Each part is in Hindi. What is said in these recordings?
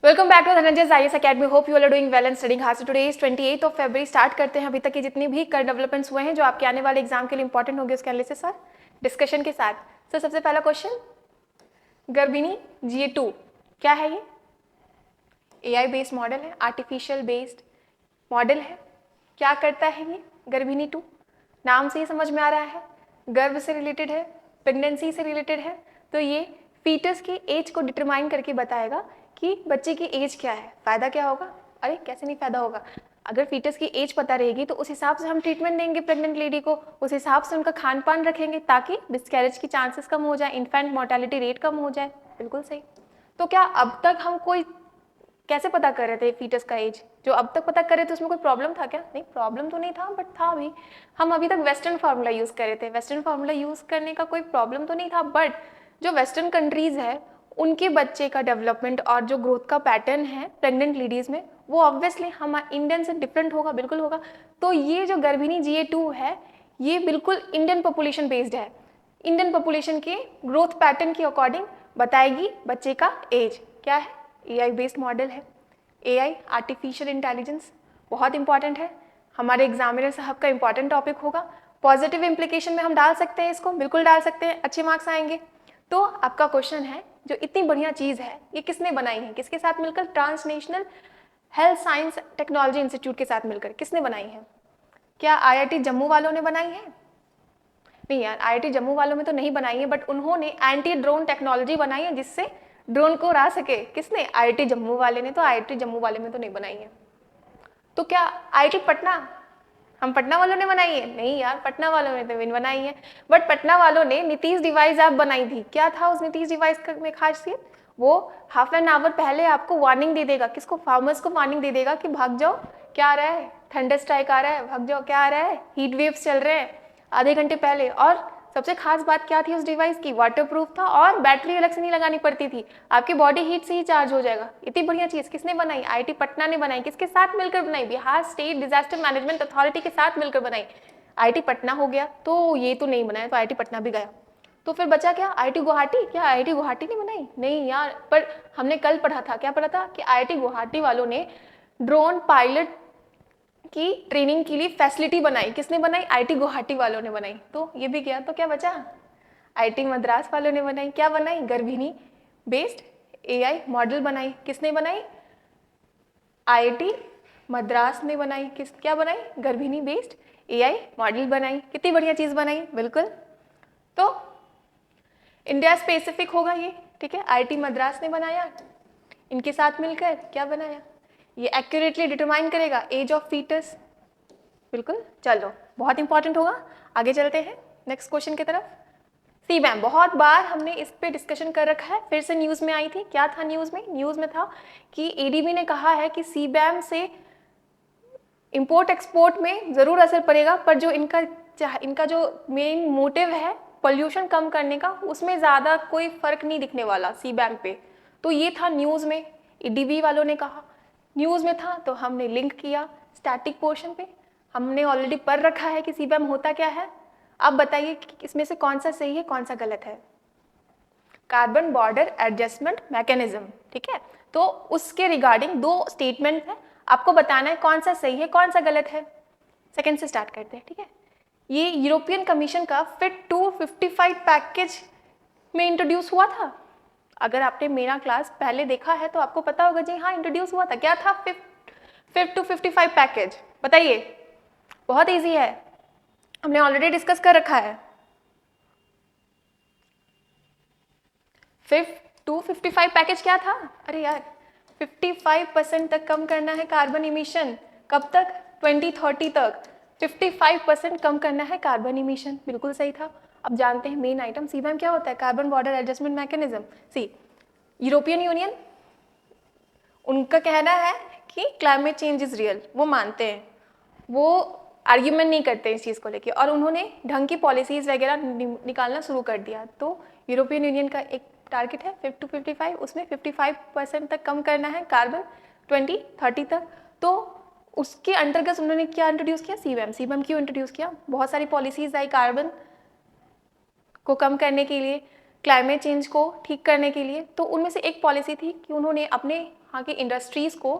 Welcome back to Dhananjay IAS academy. Hope you are doing well and studying hard. Today is 28 of February. Start करते हैं अभी तक की जितनी भी करंट डेवलपमेंट्स हुए हैं जो आपके आने वाले एग्जाम के लिए इंपॉर्टेंट होंगे उसके एनालिसिस और डिस्कशन के साथ। सर सबसे पहला क्वेश्चन, गर्भिणी GA2 क्या है? ये AI बेस्ड मॉडल है, आर्टिफिशियल बेस्ड मॉडल है। क्या करता है ये गर्भिणी 2? नाम से ही समझ में आ रहा है, गर्भ से रिलेटेड है, प्रेगनेंसी से रिलेटेड है। तो ये फीटस की एज को डिटरमाइन करके बताएगा कि बच्चे की एज क्या है। फायदा क्या होगा? अरे कैसे नहीं फायदा होगा, अगर फीटस की एज पता रहेगी तो उस हिसाब से हम ट्रीटमेंट देंगे प्रेग्नेंट लेडी को, उस हिसाब से उनका खान पान रखेंगे ताकि मिसकैरेज की चांसेस कम हो जाए, इन्फेंट मोर्टेलिटी रेट कम हो जाए। बिल्कुल सही। तो क्या अब तक हम कोई कैसे पता कर रहे थे फीटस का एज? जो अब तक पता कर रहे थे उसमें कोई प्रॉब्लम था क्या? नहीं, प्रॉब्लम तो नहीं था, बट था भी। हम अभी तक वेस्टर्न फार्मूला यूज कर रहे थे। वेस्टर्न फार्मूला यूज करने का कोई प्रॉब्लम तो नहीं था, बट जो वेस्टर्न कंट्रीज है उनके बच्चे का डेवलपमेंट और जो ग्रोथ का पैटर्न है प्रेग्नेंट लेडीज में वो ऑब्वियसली हम इंडियन से डिफरेंट होगा, बिल्कुल होगा। तो ये जो गर्भिणी GA2 है ये बिल्कुल इंडियन पॉपुलेशन बेस्ड है। इंडियन पॉपुलेशन के ग्रोथ पैटर्न के अकॉर्डिंग बताएगी बच्चे का एज। क्या है? AI बेस्ड मॉडल है। AI आर्टिफिशियल इंटेलिजेंस बहुत इंपॉर्टेंट है, हमारे एग्जामिनर साहब का इंपॉर्टेंट टॉपिक होगा। पॉजिटिव इंप्लीकेशन में हम डाल सकते हैं इसको, बिल्कुल डाल सकते हैं, अच्छे मार्क्स आएंगे। तो आपका क्वेश्चन है जो इतनी बढ़िया चीज है ये किसने बनाई है? किसके साथ मिलकर? Transnational health science technology institute के साथ मिलकर। किसने बनाई है? क्या IIT जम्मू वालों ने बनाई है? नहीं यार, IIT जम्मू वालों में तो नहीं बनाई है, बट उन्होंने एंटी ड्रोन टेक्नोलॉजी बनाई है जिससे ड्रोन को उड़ा सके। किसने? IIT जम्मू वाले ने। तो IIT जम्मू वाले में तो नहीं बनाई है। तो क्या IIT पटना, हम पटना वालों ने बनाई है? नहीं यार, पटना वालों ने तो नहीं बनाई है, बट पटना वालों ने नीतीश डिवाइस ऐप बनाई थी। क्या था उस नीतीश डिवाइस में खासियत? वो हाफ एन आवर पहले आपको वार्निंग दे देगा। किसको? फार्मर्स को वार्निंग दे देगा कि भाग जाओ, क्या आ रहा है, थंडर स्ट्राइक आ रहा है, भाग जाओ, क्या आ रहा है, हीट वेव्स चल रहे हैं, आधे घंटे पहले। और सबसे खास बात क्या थी उस डिवाइस की? वाटर प्रूफ था और बैटरी अलग से नहीं लगानी पड़ती थी, आपकी बॉडी हीट से ही चार्ज हो जाएगा। इतनी बढ़िया चीज किसने बनाई? IIT पटना ने बनाई। किसके साथ मिलकर बनाई? Bihar state disaster management authority के साथ मिलकर बनाई। IIT पटना हो गया, तो ये तो नहीं बनाया, तो IIT पटना भी गया। तो फिर बचा क्या? IIT गुवाहाटी। क्या IIT गुवाहाटी नहीं बनाई? नहीं यार, पर हमने कल पढ़ा था, क्या पढ़ा था कि IIT गुवाहाटी वालों ने ड्रोन पायलट की ट्रेनिंग के लिए फैसिलिटी बनाई। किसने बनाई? IIT गुवाहाटी वालों ने बनाई। तो ये भी गया, तो क्या बचा? IIT मद्रास वालों ने बनाई। क्या बनाई? गर्भिणी बेस्ड AI मॉडल बनाई। किसने बनाई? IIT मद्रास ने बनाई। किस क्या बनाई? गर्भिणी बेस्ड AI मॉडल बनाई। कितनी बढ़िया चीज बनाई, बिल्कुल। तो इंडिया स्पेसिफिक होगा ये, ठीक है। IIT मद्रास ने बनाया, इनके साथ मिलकर क्या बनाया? ये एक्यूरेटली डिटरमाइन करेगा एज ऑफ फीटस। बिल्कुल, चलो बहुत इंपॉर्टेंट होगा। आगे चलते हैं नेक्स्ट क्वेश्चन की तरफ। CBAM, बहुत बार हमने इस पे डिस्कशन कर रखा है, फिर से न्यूज में आई थी। क्या था न्यूज में? न्यूज में था कि ADB ने कहा है कि CBAM से इंपोर्ट एक्सपोर्ट में जरूर असर पड़ेगा, पर जो इनका जो मेन मोटिव है पोल्यूशन कम करने का, उसमें ज्यादा कोई फर्क नहीं दिखने वाला CBAM पे। तो ये था न्यूज में, ADB वालों ने कहा। न्यूज में था तो हमने लिंक किया स्टैटिक पोर्शन पे। हमने ऑलरेडी पढ़ रखा है कि CBAM होता क्या है। अब बताइए कि इसमें से कौन सा सही है, कौन सा गलत है? कार्बन बॉर्डर एडजस्टमेंट मैकेनिज्म, ठीक है। तो उसके रिगार्डिंग दो स्टेटमेंट है, आपको बताना है कौन सा सही है कौन सा गलत है। सेकंड से स्टार्ट करते हैं, ठीक है। ये यूरोपियन कमीशन का फिट टू 55 पैकेज में इंट्रोड्यूस हुआ था। अगर आपने मेरा क्लास पहले देखा है तो आपको पता होगा, जी हाँ इंट्रोड्यूस हुआ था। क्या था? Fit to 55 package. बताइए, बहुत इजी है, हमने ऑलरेडी डिस्कस कर रखा है। 255 पैकेज क्या था? अरे यार, 55% तक कम करना है कार्बन इमिशन। कब तक? 2030 तक 55% कम करना है कार्बन इमिशन। बिल्कुल सही था। अब जानते हैं मेन आइटम CBAM क्या होता है। Carbon border adjustment mechanism. सी, यूरोपियन यूनियन, उनका कहना है कि क्लाइमेट चेंज इज रियल, वो मानते हैं, वो आर्ग्यूमेंट नहीं करते इस चीज़ को लेके, और उन्होंने ढंग की पॉलिसीज वगैरह निकालना शुरू कर दिया। तो यूरोपियन यूनियन का एक टारगेट है 5 to 55, उसमें 55% तक कम करना है कार्बन 2030 तक। तो उसके अंतर्गत उन्होंने क्या इंट्रोड्यूस किया? CBAM क्यों इंट्रोड्यूस किया? बहुत सारी पॉलिसीज आई कार्बन को कम करने के लिए, क्लाइमेट चेंज को ठीक करने के लिए। तो उनमें से एक पॉलिसी थी कि उन्होंने अपने वहाँ की इंडस्ट्रीज को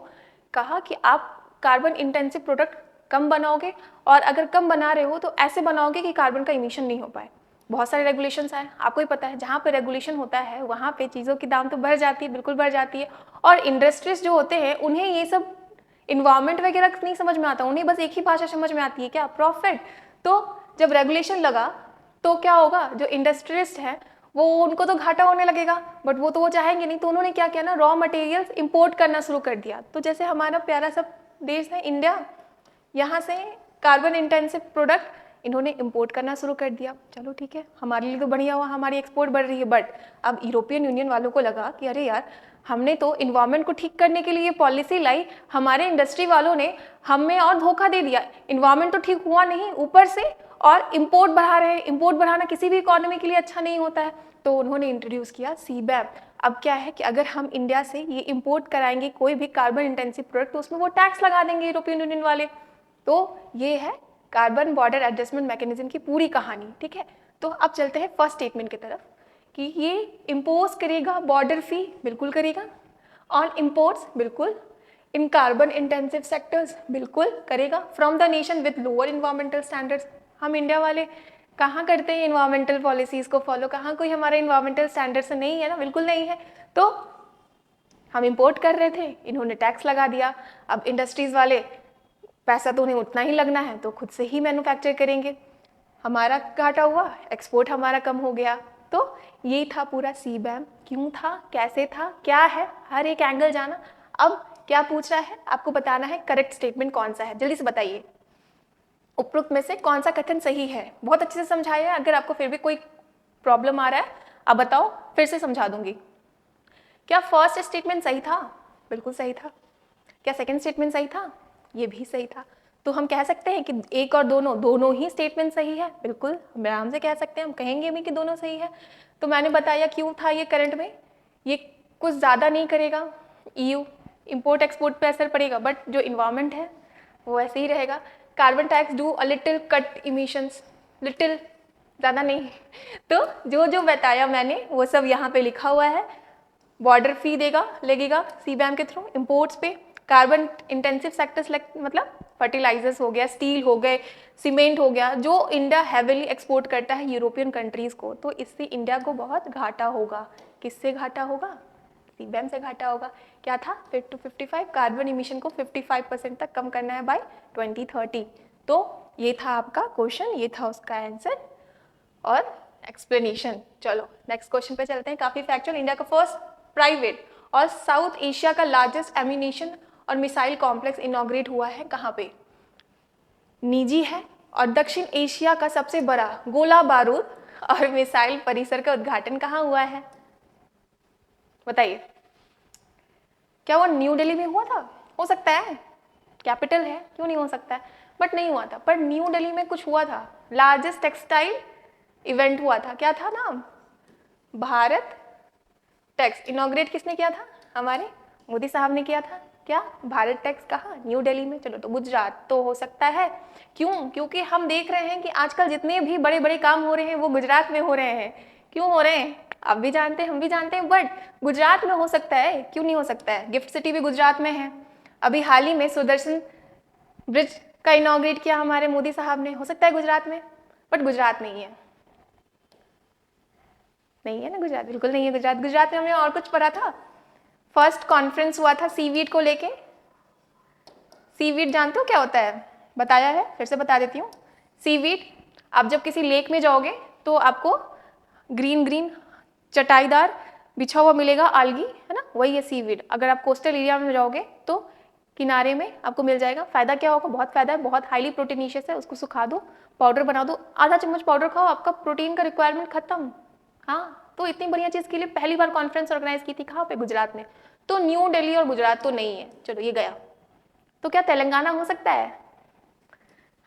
कहा कि आप कार्बन इंटेंसिव प्रोडक्ट कम बनाओगे, और अगर कम बना रहे हो तो ऐसे बनाओगे कि कार्बन का इमिशन नहीं हो पाए। बहुत सारे रेगुलेशंस आए, आपको ही पता है, जहाँ पे रेगुलेशन होता है वहाँ पे चीज़ों की दाम तो बढ़ जाती है, बिल्कुल बढ़ जाती है। और इंडस्ट्रीज जो होते हैं उन्हें ये सब इन्वायरमेंट वगैरह नहीं समझ में आता, उन्हें बस एक ही भाषा समझ में आती है, क्या? प्रॉफिट। तो जब रेगुलेशन लगा तो क्या होगा, जो इंडस्ट्रियलिस्ट है वो, उनको तो घाटा होने लगेगा, बट वो तो वो चाहेंगे नहीं। तो उन्होंने क्या किया ना, रॉ मटेरियल्स इंपोर्ट करना शुरू कर दिया। तो जैसे हमारा प्यारा सा देश है इंडिया, यहाँ से कार्बन इंटेंसिव प्रोडक्ट इन्होंने इंपोर्ट करना शुरू कर दिया। चलो ठीक है, हमारे लिए तो बढ़िया हुआ, हमारी एक्सपोर्ट बढ़ रही है। बट अब यूरोपियन यूनियन वालों को लगा कि अरे यार, हमने तो इन्वायरमेंट को ठीक करने के लिए पॉलिसी लाई, हमारे इंडस्ट्री वालों ने हमें और धोखा दे दिया। इन्वायरमेंट तो ठीक हुआ नहीं, ऊपर से और इम्पोर्ट बढ़ा रहे हैं। इम्पोर्ट बढ़ाना किसी भी इकोनॉमी के लिए अच्छा नहीं होता है। तो उन्होंने इंट्रोड्यूस किया सीबैम। अब क्या है कि अगर हम इंडिया से ये इम्पोर्ट कराएंगे कोई भी कार्बन इंटेंसिव प्रोडक्ट, तो उसमें वो टैक्स लगा देंगे यूरोपियन यूनियन वाले। तो ये है कार्बन बॉर्डर एडजस्टमेंट मैकेनिज्म की पूरी कहानी। ठीक है, तो अब चलते हैं फर्स्ट स्टेटमेंट की तरफ कि ये इम्पोज करेगा बॉर्डर फी, बिल्कुल करेगा। ऑन इम्पोर्ट्स, बिल्कुल। इन कार्बन इंटेंसिव सेक्टर्स, बिल्कुल करेगा। From the nation with lower environmental standards, हम इंडिया वाले कहाँ करते हैं इन्वायरमेंटल पॉलिसीज को फॉलो, कहाँ कोई हमारे इन्वायरमेंटल स्टैंडर्ड से नहीं है ना, बिल्कुल नहीं है। तो हम इंपोर्ट कर रहे थे, इन्होंने टैक्स लगा दिया। अब इंडस्ट्रीज वाले, पैसा तो उन्हें उतना ही लगना है तो खुद से ही मैन्युफैक्चर करेंगे, हमारा घाटा हुआ, एक्सपोर्ट हमारा कम हो गया। तो ये था पूरा सीबैम। क्यों था, कैसे था, क्या है, हर एक एंगल जाना। अब क्या पूछ रहा है, आपको बताना है करेक्ट स्टेटमेंट कौन सा है। जल्दी से बताइए, उपरोक्त में से कौन सा कथन सही है। बहुत अच्छे से समझाया, अगर आपको फिर भी कोई प्रॉब्लम आ रहा है अब बताओ, फिर से समझा दूंगी। क्या फर्स्ट स्टेटमेंट सही था? बिल्कुल सही था। क्या सेकंड स्टेटमेंट सही था? ये भी सही था। तो हम कह सकते हैं कि एक और दोनों ही स्टेटमेंट सही है। बिल्कुल, हम आराम से कह सकते हैं, हम कहेंगे भी कि दोनों सही है। तो मैंने बताया क्यों था ये करंट में, ये कुछ ज़्यादा नहीं करेगा, ईयू इंपोर्ट एक्सपोर्ट पे असर पड़ेगा, बट जो इन्वायरमेंट है वो ऐसे ही रहेगा। Carbon tax do a little cut emissions, little, ज़्यादा नहीं। तो जो जो बताया मैंने वो सब यहाँ पे लिखा हुआ है। बॉर्डर फी लगेगा सीबैम के थ्रू इंपोर्ट्स पे। कार्बन इंटेंसिव सेक्टर्स मतलब फर्टिलाइजर्स हो गया, स्टील हो गए, सीमेंट हो गया, जो इंडिया हैवीली एक्सपोर्ट करता है यूरोपियन कंट्रीज को, तो इससे इंडिया को बहुत घाटा होगा। किससे घाटा होगा? सीबैम से घाटा होगा। क्या था? 50 to 55 कार्बन इमिशन को 55% तक कम करना है बाय 2030। तो ये था आपका क्वेश्चन, ये था उसका आंसर और एक्सप्लेनेशन। चलो नेक्स्ट क्वेश्चन पे चलते हैं। काफी फैक्चुअल। इंडिया का फर्स्ट प्राइवेट और साउथ एशिया का लार्जेस्ट एम्यूनिशन और मिसाइल कॉम्प्लेक्स इनॉग्रेट हुआ है कहाँ पे? निजी है। और दक्षिण एशिया का सबसे बड़ा गोला बारूद और मिसाइल परिसर का उद्घाटन कहाँ हुआ है? बताइए। क्या वो न्यू दिल्ली में हुआ था? हो सकता है, कैपिटल है, क्यों नहीं हो सकता है, बट नहीं हुआ था। पर न्यू दिल्ली में कुछ हुआ था, लार्जेस्ट टेक्सटाइल इवेंट हुआ था। क्या था नाम? भारत टेक्स। इनॉग्रेट किसने किया था? हमारे मोदी साहब ने किया था। क्या? भारत टेक्स। कहाँ? न्यू दिल्ली में। चलो, तो गुजरात तो हो सकता है। क्यों? क्योंकि हम देख रहे हैं कि आजकल जितने भी बड़े बड़े काम हो रहे हैं वो गुजरात में हो रहे हैं। क्यों हो रहे हैं? आप भी जानते हैं, हम भी जानते हैं, बट गुजरात में हो सकता है, क्यों नहीं हो सकता है? गिफ्ट सिटी भी गुजरात में है। अभी हाल ही में सुदर्शन ब्रिज का इनॉग्रेट किया हमारे मोदी साहब ने, हो सकता है गुजरात में, बट गुजरात नहीं है। नहीं है ना गुजरात, बिल्कुल नहीं है गुजरात। गुजरात में हमने और कुछ पढ़ा था। फर्स्ट कॉन्फ्रेंस हुआ था सीवीड को लेके। सीवीड जानते हो क्या होता है? बताया है, फिर से बता देती हूँ। सीवीड, आप जब किसी लेक में जाओगे तो आपको ग्रीन ग्रीन चटाईदार बिछा हुआ मिलेगा, आलगी, है ना, वही है सीवीड। अगर आप कोस्टल एरिया में जाओगे तो किनारे में आपको मिल जाएगा। फायदा क्या होगा? बहुत फायदा है, बहुत हाईली प्रोटीनिशियस है। उसको सुखा दो, पाउडर बना दो, आधा चम्मच पाउडर खाओ, आपका प्रोटीन का रिक्वायरमेंट खत्म। हाँ, तो इतनी बढ़िया चीज के लिए पहली बार कॉन्फ्रेंस ऑर्गेनाइज की थी, कहाँ पे? गुजरात में। तो न्यू दिल्ली और गुजरात तो नहीं है। चलो, ये गया। तो क्या तेलंगाना हो सकता है?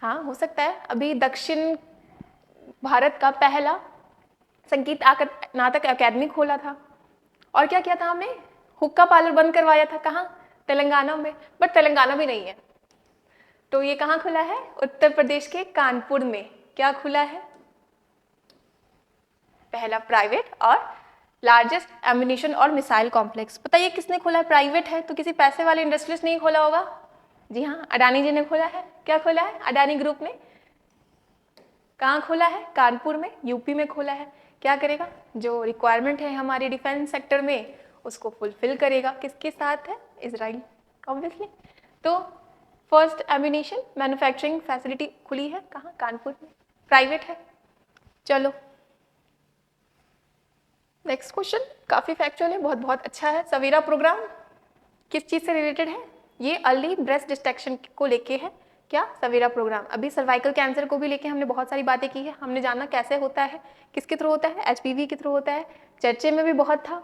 हाँ, हो सकता है। अभी दक्षिण भारत का पहला संगीत नाटक अकेडमी खोला था। और क्या किया था हमने? हुक्का पार्लर बंद करवाया था। कहाँ? तेलंगाना में। बट तेलंगाना भी नहीं है। तो ये कहाँ खुला है? उत्तर प्रदेश के कानपुर में। क्या खुला है? पहला प्राइवेट और लार्जेस्ट एम्यूनिशन और मिसाइल कॉम्प्लेक्स, बताइए किसने खोला है? प्राइवेट है, तो किसी पैसे वाले इंडस्ट्रियलिस्ट नहीं खोला होगा। जी हाँ, अडानी जी ने खोला है। क्या खोला है? अडानी ग्रुप ने। कहाँ खोला है? कानपुर में, यूपी में खोला है। क्या करेगा? जो रिक्वायरमेंट है हमारे डिफेंस सेक्टर में उसको फुलफिल करेगा। किसके साथ है? Israel, obviously. तो फर्स्ट एम्यूनिशन मैन्युफैक्चरिंग फैसिलिटी खुली है कहाँ? कानपुर में, प्राइवेट है। चलो नेक्स्ट क्वेश्चन, काफी फैक्चुअल है, बहुत बहुत अच्छा है। सवेरा प्रोग्राम किस चीज से रिलेटेड है? ये अर्ली ब्रेस्ट डिटेक्शन को लेके है। क्या? सवेरा प्रोग्राम। अभी सर्वाइकल कैंसर को भी लेके हमने बहुत सारी बातें की है, हमने जाना कैसे होता है, किसके थ्रू होता है, एचपीवी के थ्रू होता है, चर्चे में भी बहुत था।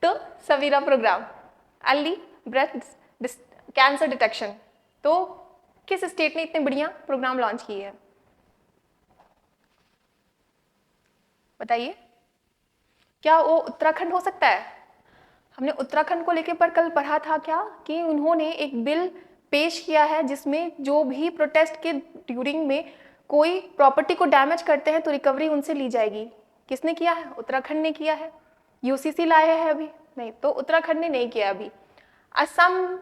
तो Savera program early breast cancer detection, तो किस स्टेट ने इतने बढ़िया प्रोग्राम लॉन्च किए हैं बताइए? क्या वो उत्तराखंड हो सकता है? हमने उत्तराखंड को लेकर पर कल पढ़ा था क्या कि उन्होंने एक बिल पेश किया है जिसमें जो भी प्रोटेस्ट के ड्यूरिंग में कोई प्रॉपर्टी को डैमेज करते हैं तो रिकवरी उनसे ली जाएगी। किसने किया है? उत्तराखंड ने किया है। यूसीसी लाया है अभी नहीं, तो उत्तराखंड ने नहीं किया अभी। असम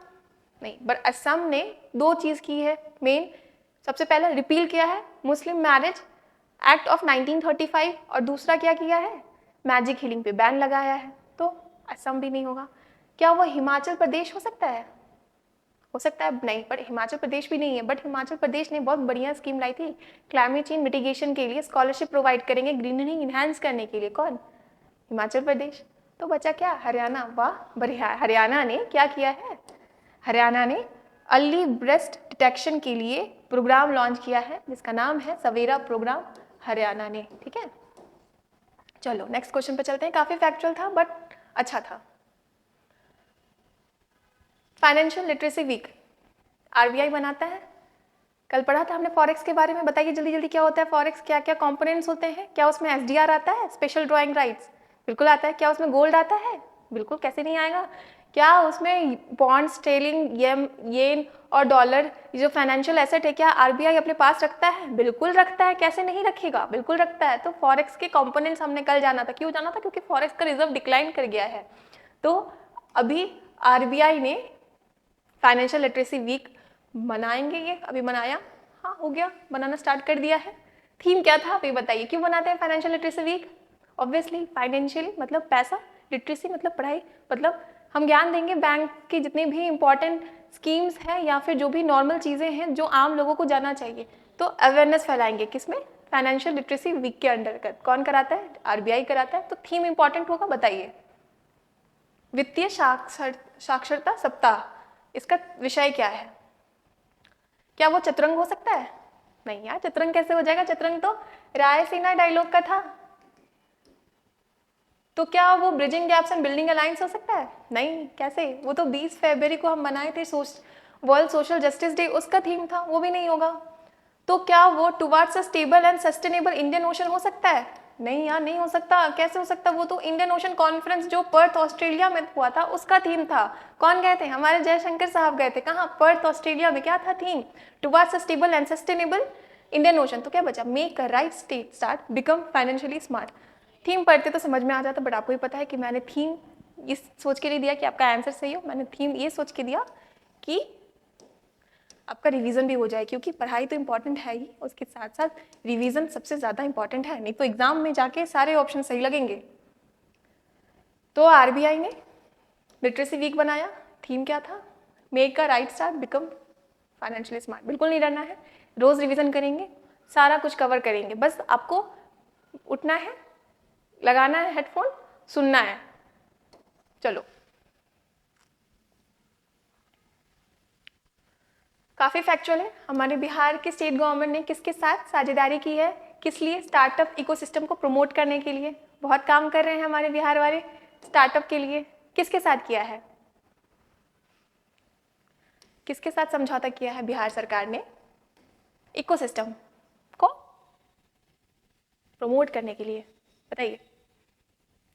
नहीं, बट असम ने दो चीज की है मेन। सबसे पहले रिपील किया है मुस्लिम मैरिज एक्ट ऑफ 1935 और दूसरा क्या किया है? मैजिक हीलिंग पे बैन लगाया है। तो असम भी नहीं होगा। क्या वो हिमाचल प्रदेश हो सकता है? हो सकता है नहीं, पर हिमाचल प्रदेश भी नहीं है। बट हिमाचल प्रदेश ने बहुत बढ़िया स्कीम लाई थी क्लाइमेट चेंज मिटिगेशन के लिए, स्कॉलरशिप प्रोवाइड करेंगे ग्रीनरी इनहेंस करने के लिए। कौन? हिमाचल प्रदेश। तो बचा क्या? हरियाणा। वाह बढ़िया। हरियाणा ने क्या किया है? हरियाणा ने अर्ली ब्रेस्ट डिटेक्शन के लिए प्रोग्राम लॉन्च किया है जिसका नाम है सवेरा प्रोग्राम, हरियाणा ने। ठीक है, चलो नेक्स्ट क्वेश्चन पे चलते हैं। काफी फैक्चुअल था बट अच्छा था। फाइनेंशियल लिटरेसी वीक आरबीआई बनाता है। कल पढ़ा था हमने फॉरेक्स के बारे में, बताइए जल्दी जल्दी क्या होता है फॉरेक्स, क्या क्या कंपोनेंट्स होते हैं? क्या उसमें एसडीआर आता है, स्पेशल ड्राइंग राइट्स? बिल्कुल आता है। क्या उसमें गोल्ड आता है? बिल्कुल, कैसे नहीं आएगा। क्या उसमें बॉन्ड्स, स्टेलिंग, येन और डॉलर, ये जो फाइनेंशियल एसेट है, क्या आरबीआई अपने पास रखता है? बिल्कुल रखता है। कैसे नहीं रखेगा, बिल्कुल रखता है। तो फॉरेक्स के कंपोनेंट्स हमने कल जाना था। क्यों जाना था? क्योंकि फॉरेक्स का रिजर्व डिक्लाइन कर गया है। तो अभी आरबीआई ने फाइनेंशियल लिटरेसी वीक मनाएंगे। ये अभी मनाया, हाँ हो गया, बनाना स्टार्ट कर दिया है। थीम क्या था आप ये बताइए? क्यों बनाते हैं financial literacy week? Obviously financial मतलब पैसा, लिटरेसी मतलब पढ़ाई, मतलब हम ज्ञान देंगे बैंक की जितनी भी इंपॉर्टेंट स्कीम्स हैं या फिर जो भी नॉर्मल चीज़ें हैं जो आम लोगों को जानना चाहिए, तो अवेयरनेस फैलाएंगे। किसमें? फाइनेंशियल लिटरेसी वीक के अंतर्गत। कौन कराता है? आरबीआई कराता है। तो थीम इंपॉर्टेंट होगा, बताइए। वित्तीय साक्षरता सप्ताह, इसका विषय क्या है? क्या वो चतुरंग हो सकता है? नहीं यार, चतुरंग कैसे हो जाएगा? चतुरंग तो रायसीना डायलॉग का था। तो क्या वो bridging gaps and building alliance हो सकता है? नहीं, कैसे? वो तो 20 फरवरी को हम मनाए थे वर्ल्ड सोशल जस्टिस डे, उसका थीम था, वो भी नहीं होगा। तो क्या वो towards a stable and sustainable Indian ocean हो सकता है? नहीं यार, नहीं हो सकता। कैसे हो सकता? वो तो इंडियन ओशन कॉन्फ्रेंस जो पर्थ ऑस्ट्रेलिया में हुआ था उसका थीम था। कौन गए थे? हमारे जयशंकर साहब गए थे। कहाँ? पर्थ ऑस्ट्रेलिया में। क्या था theme? Towards a stable and sustainable Indian ocean. तो क्या बचा? Make a right state start become financially smart. Theme पढ़ते तो समझ में आ जाता, बट आपको ही पता है कि मैंने थीम ये सोच के नहीं दिया कि आपका आंसर सही हो, मैंने थीम ये सोच के दिया कि आपका रिवीजन भी हो जाए, क्योंकि पढ़ाई तो इंपॉर्टेंट है ही, उसके साथ साथ रिवीजन सबसे ज़्यादा इंपॉर्टेंट है, नहीं तो एग्जाम में जाके सारे ऑप्शन सही लगेंगे। तो आरबीआई ने लिटरेसी वीक बनाया। थीम क्या था? Make a right start become financially smart. बिल्कुल नहीं डरना है, रोज रिवीजन करेंगे, सारा कुछ कवर करेंगे। बस आपको उठना है, लगाना है हेडफोन, सुनना है। चलो, काफी फैक्चुअल है। हमारे बिहार के स्टेट गवर्नमेंट ने किसके साथ साझेदारी की है? किस लिए? स्टार्टअप इकोसिस्टम को प्रमोट करने के लिए। बहुत काम कर रहे हैं हमारे बिहार वाले स्टार्टअप के लिए। किसके साथ किया है? किसके साथ समझौता किया है बिहार सरकार ने इकोसिस्टम को प्रमोट करने के लिए? बताइए।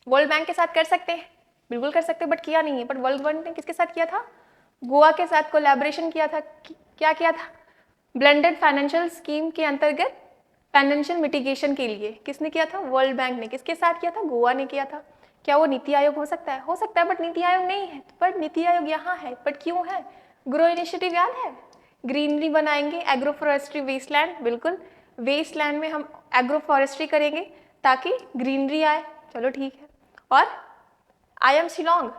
वर्ल्ड बैंक के साथ कर सकते हैं, बिल्कुल कर सकते हैं, बट किया नहीं है। बट वर्ल्ड बैंक ने किसके साथ किया था? गोवा के साथ कोलैबोरेशन किया था। क्या किया था? ब्लेंडेड फाइनेंशियल स्कीम के अंतर्गत फाइनेंशियल मिटिगेशन के लिए किसने किया था? वर्ल्ड बैंक ने। किसके साथ किया था? गोवा ने किया था। क्या वो नीति आयोग हो सकता है? हो सकता है, बट नीति आयोग नहीं है। पर नीति आयोग यहाँ है, बट क्यों है? ग्रो इनिशिएटिव याद है? ग्रीनरी बनाएंगे, एग्रो फॉरेस्ट्री, वेस्टलैंड, बिल्कुल वेस्टलैंड में हम एग्रो फॉरेस्ट्री करेंगे ताकि ग्रीनरी आए। चलो ठीक है। और IIM शिलोंग,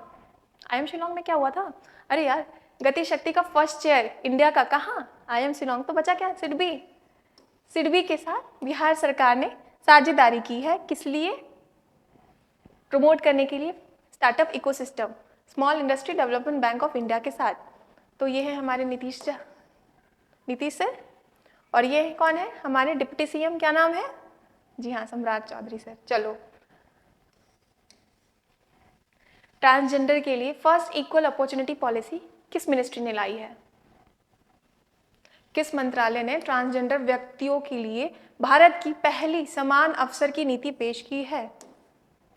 IIM शिलोंग में क्या हुआ था? अरे यार, गति शक्ति का फर्स्ट चेयर इंडिया का कहाँ? IIM शिलोंग। तो बचा क्या? सिडबी। सिडबी के साथ बिहार सरकार ने साझेदारी की है, किस लिए? प्रमोट करने के लिए startup ecosystem, small industry development bank of India के साथ। तो ये है हमारे नीतीश सर। और ये कौन है? हमारे डिप्टी CM, क्या नाम है? जी हाँ, सम्राट चौधरी सर। चलो, ट्रांसजेंडर के लिए फर्स्ट इक्वल अपॉर्चुनिटी पॉलिसी किस मिनिस्ट्री ने लाई है? किस मंत्रालय ने ट्रांसजेंडर व्यक्तियों के लिए भारत की पहली समान अवसर की नीति पेश की है?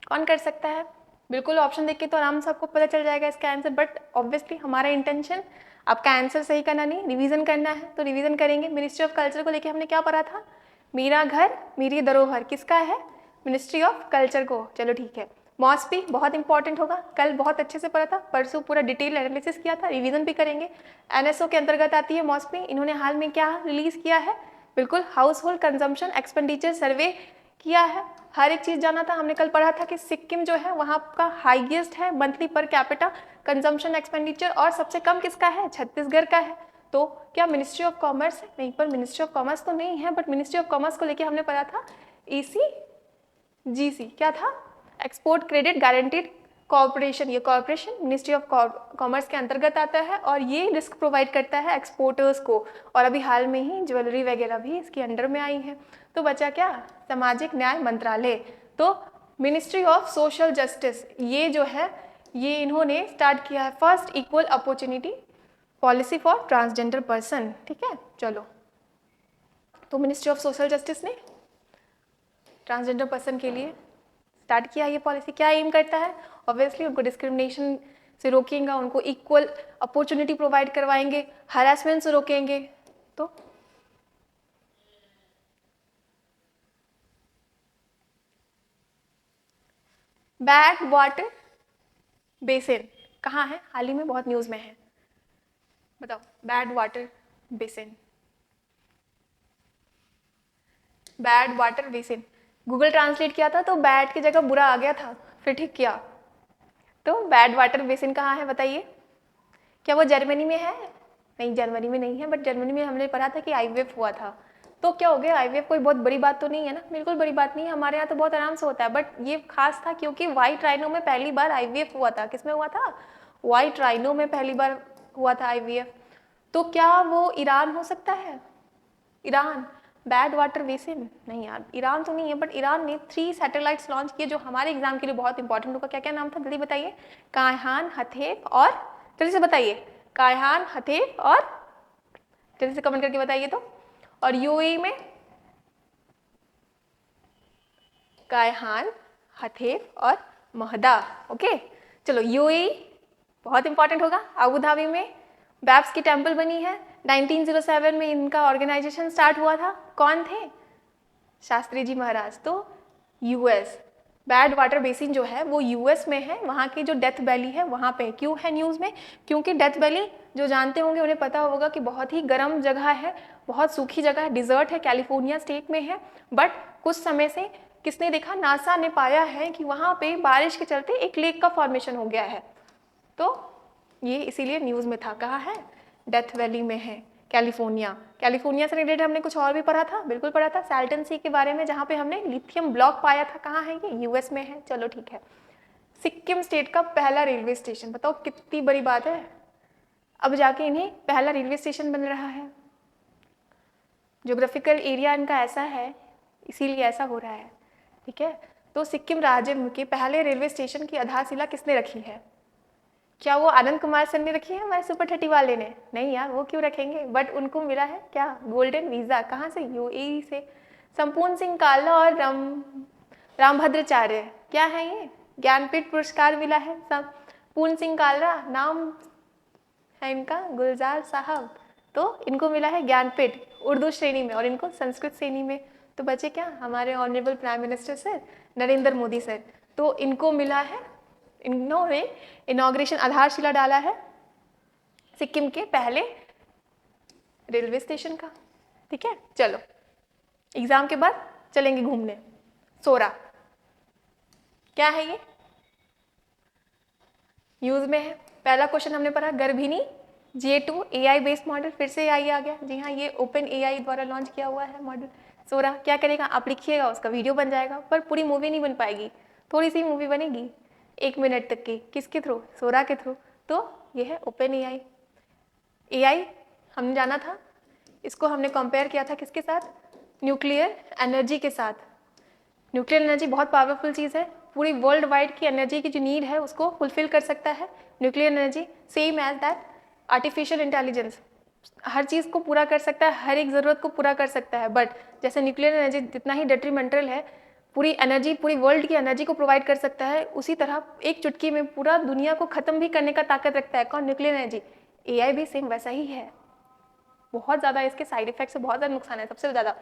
कौन कर सकता है? बिल्कुल ऑप्शन देख के तो आराम से आपको पता चल जाएगा इसका आंसर, बट ऑब्वियसली हमारा इंटेंशन आपका आंसर सही करना नहीं, रिवीजन करना है। तो रिवीजन करेंगे। मिनिस्ट्री ऑफ कल्चर को लेके हमने क्या पढ़ा था? मेरा घर मेरी धरोहर किसका है? मिनिस्ट्री ऑफ कल्चर को। चलो ठीक है। मॉस्पी बहुत इंपॉर्टेंट होगा, कल बहुत अच्छे से पढ़ा था, परसों पूरा डिटेल एनालिसिस किया था, रिवीजन भी करेंगे। NSO के अंतर्गत आती है मॉस्पी। इन्होंने हाल में क्या रिलीज किया है? बिल्कुल हाउस होल्ड कंजम्पशन एक्सपेंडिचर सर्वे किया है। हर एक चीज जाना था, हमने कल पढ़ा था कि सिक्किम जो है वहाँ का हाईएस्ट है monthly per capita consumption expenditure, और सबसे कम किसका है? छत्तीसगढ़ का है। तो क्या मिनिस्ट्री ऑफ कॉमर्स है? नहीं, पर मिनिस्ट्री ऑफ कॉमर्स तो नहीं है, बट मिनिस्ट्री ऑफ कॉमर्स को लेके हमने पढ़ा था ECGC, क्या था? Export credit guaranteed corporation. ये कॉर्पोरेशन मिनिस्ट्री ऑफ कॉमर्स के अंतर्गत आता है और ये रिस्क प्रोवाइड करता है एक्सपोर्टर्स को। और अभी हाल में ही ज्वेलरी वगैरह भी इसके अंडर में आई है। तो बचा क्या? सामाजिक न्याय मंत्रालय। तो मिनिस्ट्री ऑफ सोशल जस्टिस, ये जो है ये इन्होंने स्टार्ट किया है first equal opportunity policy for transgender person. ठीक है, चलो। तो मिनिस्ट्री ऑफ सोशल जस्टिस ने ट्रांसजेंडर पर्सन के लिए स्टार्ट किया ये पॉलिसी। क्या एम करता है? ऑब्वियसली उनको डिस्क्रिमिनेशन से रोकेंगे, उनको इक्वल अपॉर्चुनिटी प्रोवाइड करवाएंगे, हरासमेंट से रोकेंगे। तो बैड वाटर बेसिन कहाँ है? हाल ही में बहुत न्यूज में है, बताओ। Bad water basin, bad water basin. Google translate किया था तो बैड की जगह बुरा आ गया था, फिर ठीक किया। तो बैड वाटर बेसिन कहाँ है बताइए? क्या वो जर्मनी में है? नहीं, जर्मनी में नहीं है, बट जर्मनी में हमने पढ़ा था कि IVF हुआ था। तो क्या हो गया? IVF कोई बहुत बड़ी बात तो नहीं है ना? बिल्कुल बड़ी बात नहीं है, हमारे यहाँ तो बहुत आराम से होता है, बट ये खास था क्योंकि व्हाइट राइनो में पहली बार IVF हुआ था। किसमें हुआ था? व्हाइट राइनो में पहली बार हुआ था IVF। तो क्या वो ईरान हो सकता है? Iran bad water basin? नहीं यार, ईरान तो नहीं है, बट ईरान ने 3 सैटेलाइट्स लॉन्च किए जो हमारे एग्जाम के लिए बहुत इंपॉर्टेंट होगा। क्या क्या नाम था जल्दी बताइए? कायहान, हथेव और, जल्दी से बताइए, कायहान, हथेव और, जल्दी से कमेंट करके बताइए तो। और UAE में कायहान, हथेव और महदा। ओके, चलो। UAE बहुत इंपॉर्टेंट होगा। अबू धाबी में बैब्स की टेम्पल बनी है। 1907 में इनका ऑर्गेनाइजेशन स्टार्ट हुआ था। कौन थे? शास्त्री जी महाराज। तो US बैड वाटर बेसिन जो है वो US में है। वहाँ की जो डेथ वैली है वहाँ पे क्यों है न्यूज़ में? क्योंकि डेथ वैली जो जानते होंगे उन्हें पता होगा कि बहुत ही गर्म जगह है, बहुत सूखी जगह है, डिजर्ट है, कैलिफोर्निया स्टेट में है। बट कुछ समय से किसने देखा? नासा ने पाया है कि वहाँ पे बारिश के चलते एक लेक का फॉर्मेशन हो गया है। तो ये इसीलिए न्यूज़ में था। कहाँ है? डेथ वैली में है, कैलिफोर्निया। कैलिफोर्निया से रिलेटेड हमने कुछ और भी पढ़ा था, बिल्कुल पढ़ा था, सैल्टन सी के बारे में, जहाँ पे हमने लिथियम ब्लॉक पाया था। कहाँ है ये? US में है। चलो ठीक है। सिक्किम स्टेट का पहला रेलवे स्टेशन, बताओ कितनी बड़ी बात है। अब जाके इन्हें पहला रेलवे स्टेशन बन रहा है। ज्योग्राफिकल एरिया इनका ऐसा है, इसीलिए ऐसा हो रहा है। ठीक है, तो सिक्किम राज्य के पहले रेलवे स्टेशन की आधारशिला किसने रखी है? क्या वो आनंद कुमार सर ने रखी है, हमारे सुपर 30 वाले ने? नहीं यार, वो क्यों रखेंगे, बट उनको मिला है क्या? Golden visa. कहाँ से? UAE से। संपूर्ण सिंह काला और रामभद्राचार्य, क्या है ये? ज्ञानपीठ पुरस्कार मिला है। संपूर्ण सिंह काला नाम है इनका, गुलजार साहब। तो इनको मिला है ज्ञानपीठ उर्दू श्रेणी में और इनको संस्कृत श्रेणी में। तो बचे क्या, हमारे honourable prime minister sir Narendra Modi sir. तो इनको मिला है, इन्होंने इनॉग्रेशन आधारशिला डाला है सिक्किम के पहले रेलवे स्टेशन का। ठीक है, चलो एग्जाम के बाद चलेंगे घूमने। सोरा क्या है, ये यूज में है। पहला क्वेश्चन हमने पढ़ा गर्भिणी J2 AI बेस्ड मॉडल, फिर से AI आ गया। जी हाँ, ये ओपन AI द्वारा लॉन्च किया हुआ है मॉडल। सोरा क्या करेगा, आप लिखिएगा, उसका वीडियो बन जाएगा, पर पूरी मूवी नहीं बन पाएगी, थोड़ी सी मूवी बनेगी 1 मिनट तक की। किसके थ्रू, सोरा के थ्रू। तो ये है ओपन AI हमने जाना था, इसको हमने कंपेयर किया था किसके साथ, न्यूक्लियर एनर्जी के साथ। न्यूक्लियर एनर्जी बहुत पावरफुल चीज़ है, पूरी वर्ल्ड वाइड की एनर्जी की जो नीड है उसको फुलफिल कर सकता है nuclear energy. Same as that artificial intelligence हर चीज़ को पूरा कर सकता है, हर एक ज़रूरत को पूरा कर सकता है, बट जैसे न्यूक्लियर एनर्जी जितना ही डेट्रीमेंटल है, पूरी एनर्जी, पूरी वर्ल्ड की एनर्जी को प्रोवाइड कर सकता है, उसी तरह एक चुटकी में पूरा दुनिया को ख़त्म भी करने का ताकत रखता है कौन, न्यूक्लियर एनर्जी। AI भी सेम वैसा ही है। बहुत ज़्यादा इसके साइड इफेक्ट्स से बहुत ज़्यादा नुकसान है। सबसे ज़्यादा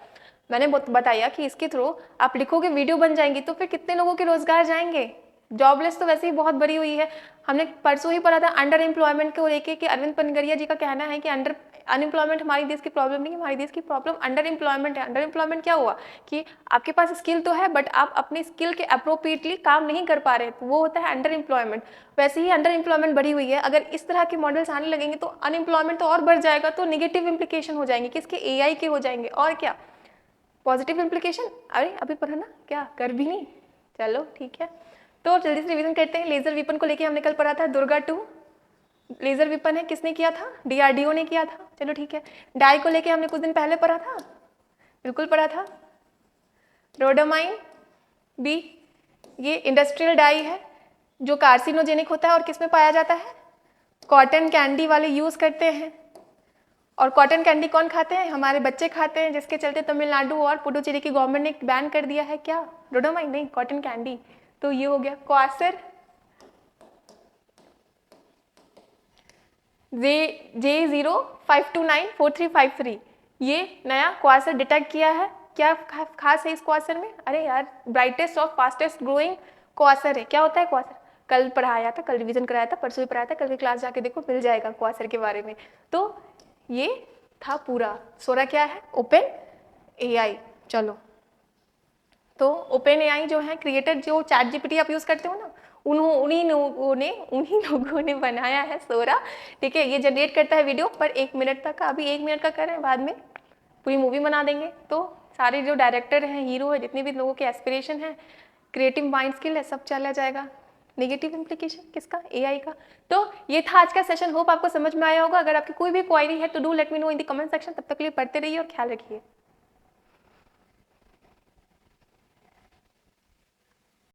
मैंने बताया कि इसके थ्रू आप लिखोगे, वीडियो बन जाएंगी, तो फिर कितने लोगों के रोजगार जाएंगे। जॉबलेस तो वैसे ही बहुत बड़ी हुई है। हमने परसों ही पढ़ा था अंडर एम्प्लॉयमेंट को लेके कि अरविंद पनगरिया जी का कहना है कि अनएम्प्लॉयमेंट हमारी देश की प्रॉब्लम नहीं है, हमारी देश की प्रॉब्लम अंडर एम्प्लॉयमेंट है। अंडर एम्प्लॉयमेंट क्या हुआ कि आपके पास स्किल तो है बट आप अपने स्किल के अप्रोप्रिएटली काम नहीं कर पा रहे, तो वो होता है अंडर एम्प्लॉयमेंट। वैसे ही अंडर एम्प्लॉयमेंट बढ़ी हुई है। अगर इस तरह के मॉडल्स आने लगेंगे तो अनएम्प्लॉयमेंट तो और बढ़ जाएगा, तो नेगेटिव इंप्लीकेशन हो जाएंगे किसके, AI के हो जाएंगे। और क्या पॉजिटिव इंप्लीकेशन, अरे अभी पढ़ा ना, क्या कर भी नहीं। चलो ठीक है, तो जल्दी से रिवीजन करते हैं। लेजर वीपन को लेके हमने कल पढ़ा था, दुर्गा 2 लेजर वीपन है, किसने किया था, DRDO ने किया था। चलो ठीक है, डाई को लेके हमने कुछ दिन पहले पढ़ा था, बिल्कुल पढ़ा था, रोडामाइन B, ये इंडस्ट्रियल डाई है जो कार्सिनोजेनिक होता है और किस में पाया जाता है, कॉटन कैंडी वाले यूज करते हैं। और कॉटन कैंडी कौन खाते हैं, हमारे बच्चे खाते हैं, जिसके चलते तमिलनाडु और पुडुचेरी की गवर्नमेंट ने बैन कर दिया है क्या, रोडामाइन नहीं, कॉटन कैंडी। तो ये हो गया क्वासर J05294353, ये नया क्वासर डिटेक्ट किया है। क्या खास है इस क्वासर में, अरे यार ब्राइटेस्ट और फास्टेस्ट ग्रोइंग क्वासर है। क्या होता है क्वासर, कल पढ़ाया था, कल रिवीजन कराया था, परसों भी पढ़ाया था, कल की क्लास जाके देखो मिल जाएगा क्वासर के बारे में। तो ये था पूरा। सोरा क्या है, ओपन AI। चलो, तो ओपन AI जो है क्रिएटर, जो ChatGPT आप यूज करते हो ना, उन्हीं लोगों ने बनाया है सोरा। ठीक है, ये जनरेट करता है वीडियो पर 1 मिनट तक का, अभी 1 मिनट का कर रहे हैं, बाद में पूरी मूवी बना देंगे। तो सारे जो डायरेक्टर हैं, हीरो है, जितने भी लोगों के एस्पिरेशन है, क्रिएटिव माइंड स्किल है, सब चला जाएगा। नेगेटिव इम्प्लीकेशन किसका, AI का। तो ये था आज का सेशन, होप आपको समझ में आया होगा। अगर आपकी कोई भी क्वायरी है तो do let me know in the comment section. तब तक के लिए पढ़ते रहिए और ख्याल रखिए।